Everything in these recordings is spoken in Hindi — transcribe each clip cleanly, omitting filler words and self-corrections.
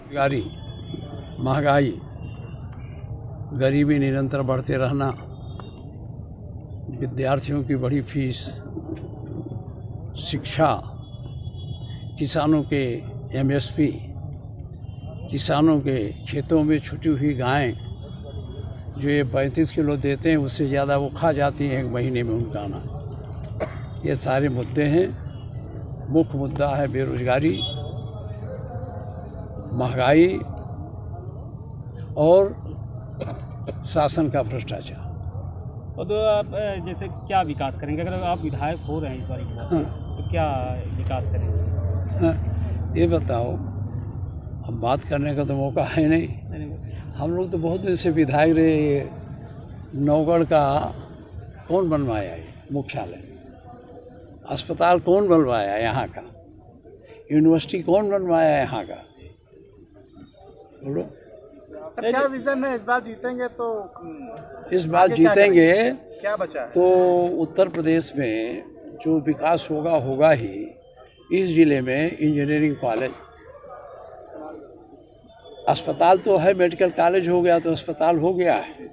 बेरोजगारी, महंगाई, गरीबी निरंतर बढ़ते रहना, विद्यार्थियों की बड़ी फीस, शिक्षा, किसानों के एमएसपी, किसानों के खेतों में छुटी हुई गायें जो ये 35 किलो देते हैं उससे ज़्यादा वो खा जाती हैं एक महीने में उनका अनाज। ये सारे मुद्दे हैं। मुख्य मुद्दा है बेरोजगारी, महंगाई और शासन का भ्रष्टाचार। तो आप जैसे क्या विकास करेंगे अगर आप विधायक हो रहे हैं इस बार की बात तो क्या विकास करेंगे? ये बताओ, हम बात करने का तो मौका है नहीं। हम लोग तो बहुत दिन से विधायक रहे। नौगढ़ का कौन बनवाया है मुख्यालय? अस्पताल कौन बनवाया यहाँ का? यूनिवर्सिटी कौन बनवाया यहाँ का? बोलो। क्या विजन है? इस बार जीतेंगे तो इस बार जीतेंगे क्या बचा है? तो उत्तर प्रदेश में जो विकास होगा ही। इस जिले में इंजीनियरिंग कॉलेज, अस्पताल तो है, मेडिकल कॉलेज हो गया तो अस्पताल हो गया है।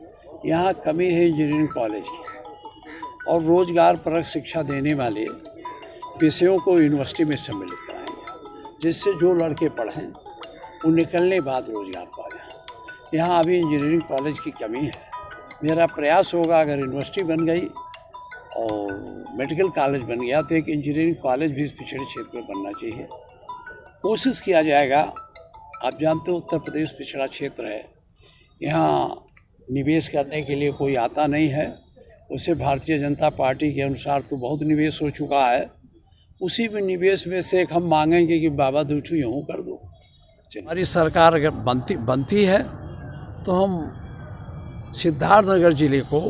यहाँ कमी है इंजीनियरिंग कॉलेज की। और रोजगार परक शिक्षा देने वाले विषयों को यूनिवर्सिटी में सम्मिलित कराएंगे, जिससे जो लड़के पढ़ें वो निकलने बाद रोजगार पा जाए। यहाँ अभी इंजीनियरिंग कॉलेज की कमी है। मेरा प्रयास होगा अगर यूनिवर्सिटी बन गई और मेडिकल कॉलेज बन गया तो एक इंजीनियरिंग कॉलेज भी इस पिछड़े क्षेत्र में बनना चाहिए। कोशिश किया जाएगा। आप जानते हो उत्तर प्रदेश पिछड़ा क्षेत्र है। यहाँ निवेश करने के लिए कोई आता नहीं है। उसे भारतीय जनता पार्टी के अनुसार तो बहुत निवेश हो चुका है। उसी में निवेश में से एक हम मांगेंगे कि बाबा दूठू यूँ कर दो। हमारी सरकार अगर बनती है तो हम सिद्धार्थनगर जिले को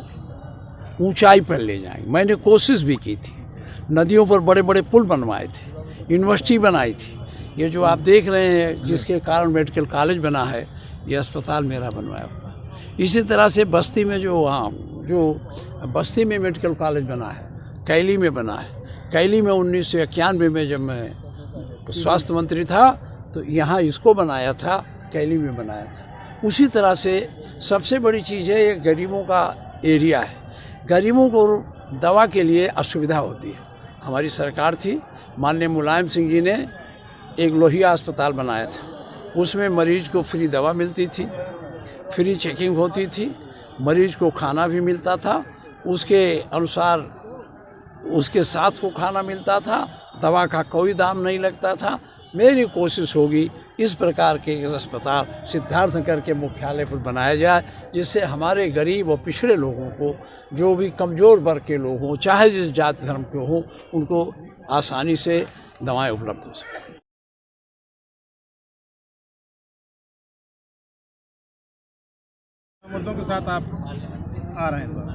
ऊंचाई पर ले जाएंगे। मैंने कोशिश भी की थी। नदियों पर बड़े बड़े पुल बनवाए थे, यूनिवर्सिटी बनाई थी। ये जो आप देख रहे हैं जिसके कारण मेडिकल कॉलेज बना है, ये अस्पताल मेरा बनवाया हुआ। इसी तरह से बस्ती में जो बस्ती में मेडिकल कॉलेज बना है, कैली में बना है। कैली में 1991 में जब मैं स्वास्थ्य मंत्री था तो यहाँ इसको बनाया था, कैली में बनाया था। उसी तरह से सबसे बड़ी चीज़ है ये गरीबों का एरिया है। गरीबों को दवा के लिए असुविधा होती है। हमारी सरकार थी, माननीय मुलायम सिंह जी ने एक लोहिया अस्पताल बनाया था। उसमें मरीज को फ्री दवा मिलती थी, फ्री चेकिंग होती थी, मरीज को खाना भी मिलता था, उसके अनुसार उसके साथ वो खाना मिलता था, दवा का कोई दाम नहीं लगता था। मेरी कोशिश होगी इस प्रकार के अस्पताल सिद्धार्थनगर के मुख्यालय पर बनाया जाए, जिससे हमारे गरीब और पिछड़े लोगों को, जो भी कमज़ोर वर्ग के लोग हों, चाहे जिस जाति धर्म के हों, उनको आसानी से दवाएं उपलब्ध हो सकें। मुद्दों के साथ आप आ रहे हैं।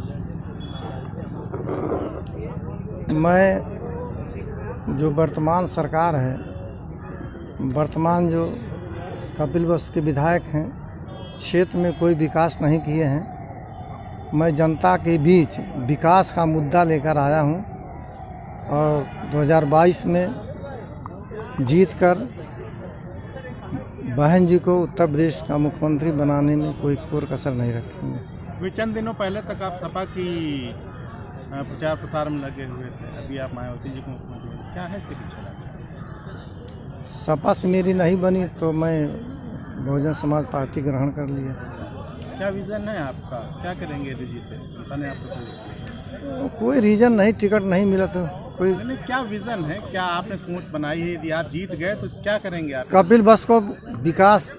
मैं जो वर्तमान सरकार है, वर्तमान जो कपिल वस्तु के विधायक हैं, क्षेत्र में कोई विकास नहीं किए हैं। मैं जनता के बीच विकास का मुद्दा लेकर आया हूं और 2022 में जीतकर बहन जी को उत्तर प्रदेश का मुख्यमंत्री बनाने में कोई कोर कसर नहीं रखेंगे। अभी चंद दिनों पहले तक आप सपा की प्रचार प्रसार में लगे हुए थे। अभी आप मायावती जी को मुख्यमंत्री, क्या है इसके पीछे? सपा से मेरी नहीं बनी तो मैं बहुजन समाज पार्टी ग्रहण कर लिया। क्या विजन है आपका? क्या करेंगे यदि जीते? जनता ने आपको सही? कोई रीजन नहीं, टिकट नहीं मिला तो कोई नहीं। क्या विजन है? क्या आपने सोच बनाई है? यदि आप जीत गए तो क्या करेंगे आप? कपिल बस को विकास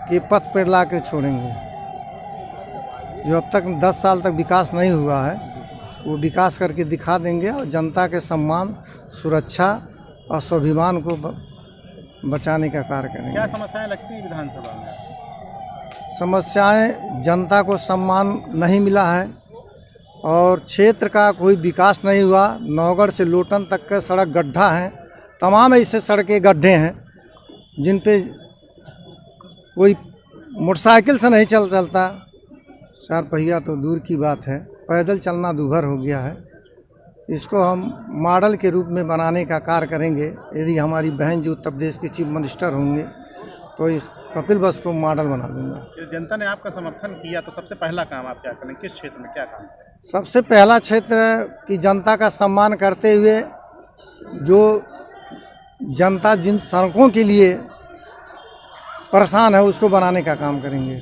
के पथ पर ला कर छोड़ेंगे। जो अब तक 10 साल तक विकास नहीं हुआ है वो विकास करके दिखा देंगे और जनता के सम्मान, सुरक्षा और स्वाभिमान को बचाने का कार्य करेंगे। क्या समस्याएं लगती हैं विधानसभा में? समस्याएं, जनता को सम्मान नहीं मिला है और क्षेत्र का कोई विकास नहीं हुआ। नौगढ़ से लोटन तक का सड़क गड्ढा है। तमाम ऐसे सड़कें गड्ढे हैं जिन पे कोई मोटरसाइकिल से नहीं चलता, 4 पहिया तो दूर की बात है, पैदल चलना दूभर हो गया है। इसको हम मॉडल के रूप में बनाने का कार्य करेंगे। यदि हमारी बहन जो उत्तर प्रदेश के चीफ मिनिस्टर होंगे तो इस कपिल बस को मॉडल बना दूंगा। जनता ने आपका समर्थन किया तो सबसे पहला काम आप क्या करें, किस क्षेत्र में क्या काम करें? सबसे पहला क्षेत्र की जनता का सम्मान करते हुए जो जनता जिन सड़कों के लिए परेशान है उसको बनाने का काम करेंगे।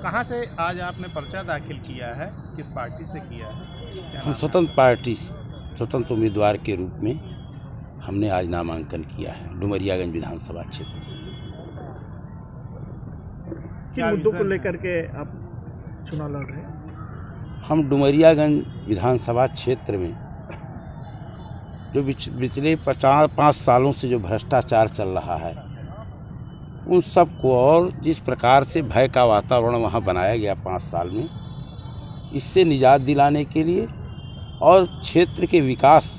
कहाँ से आज आपने पर्चा दाखिल किया है, किस पार्टी से किया है? क्या हम नाम? स्वतंत्र पार्टी स्वतंत्र उम्मीदवार के रूप में हमने आज नामांकन किया है डुमरियागंज विधानसभा क्षेत्र से। किन मुद्दों को लेकर के आप चुनाव लड़ रहे हैं? हम डुमरियागंज विधानसभा क्षेत्र में जो पिछले 5 सालों से जो भ्रष्टाचार चल रहा है उन सब को, और जिस प्रकार से भय का वातावरण वहाँ बनाया गया 5 साल में, इससे निजात दिलाने के लिए और क्षेत्र के विकास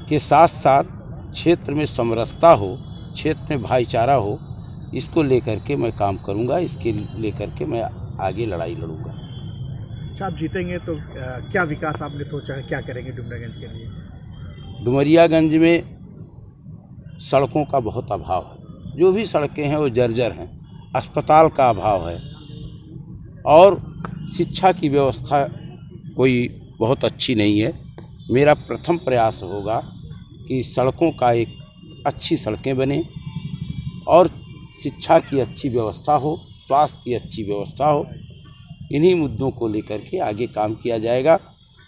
के साथ साथ क्षेत्र में समरसता हो, क्षेत्र में भाईचारा हो, इसको लेकर के मैं काम करूँगा। इसके लेकर के मैं आगे लड़ाई लड़ूँगा। अच्छा, आप जीतेंगे तो क्या विकास आपने सोचा है, क्या करेंगे डुमरियागंज के लिए? डुमरियागंज में सड़कों का बहुत अभाव है, जो भी सड़कें हैं वो जर्जर हैं, अस्पताल का अभाव है और शिक्षा की व्यवस्था कोई बहुत अच्छी नहीं है। मेरा प्रथम प्रयास होगा कि सड़कों का एक अच्छी सड़कें बने और शिक्षा की अच्छी व्यवस्था हो, स्वास्थ्य की अच्छी व्यवस्था हो। इन्हीं मुद्दों को लेकर के आगे काम किया जाएगा।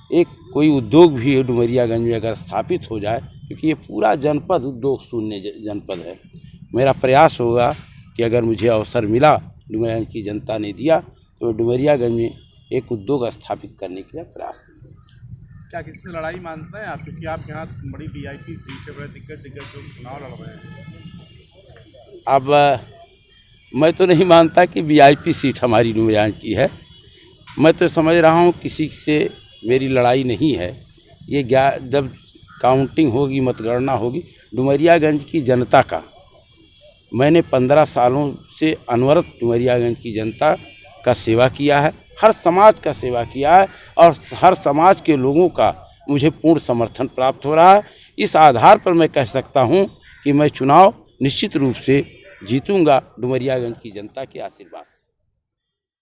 एक कोई उद्योग भी डुमरियागंज में अगर स्थापित हो जाए, क्योंकि ये पूरा जनपद उद्योग शून्य जनपद है, मेरा प्रयास होगा कि अगर मुझे अवसर मिला, डुमरियागंज की जनता ने दिया, तो डुमरियागंज में एक उद्योग स्थापित करने के लिए प्रयास करूँगा। क्या किसी से लड़ाई मानते हैं आप, क्योंकि आप यहाँ बड़ी VIP सीट है, बड़े दिग्गज लोग चुनाव लड़ रहे हैं? अब मैं तो नहीं मानता कि VIP सीट हमारी डुमरियागंज की है। मैं तो समझ रहा हूँ किसी से मेरी लड़ाई नहीं है। ये जब काउंटिंग होगी, मतगणना होगी, डुमरियागंज की जनता का, मैंने 15 सालों से अनवरत डुमरियागंज की जनता का सेवा किया है, हर समाज का सेवा किया है और हर समाज के लोगों का मुझे पूर्ण समर्थन प्राप्त हो रहा है। इस आधार पर मैं कह सकता हूं कि मैं चुनाव निश्चित रूप से जीतूंगा डुमरियागंज की जनता के आशीर्वाद से।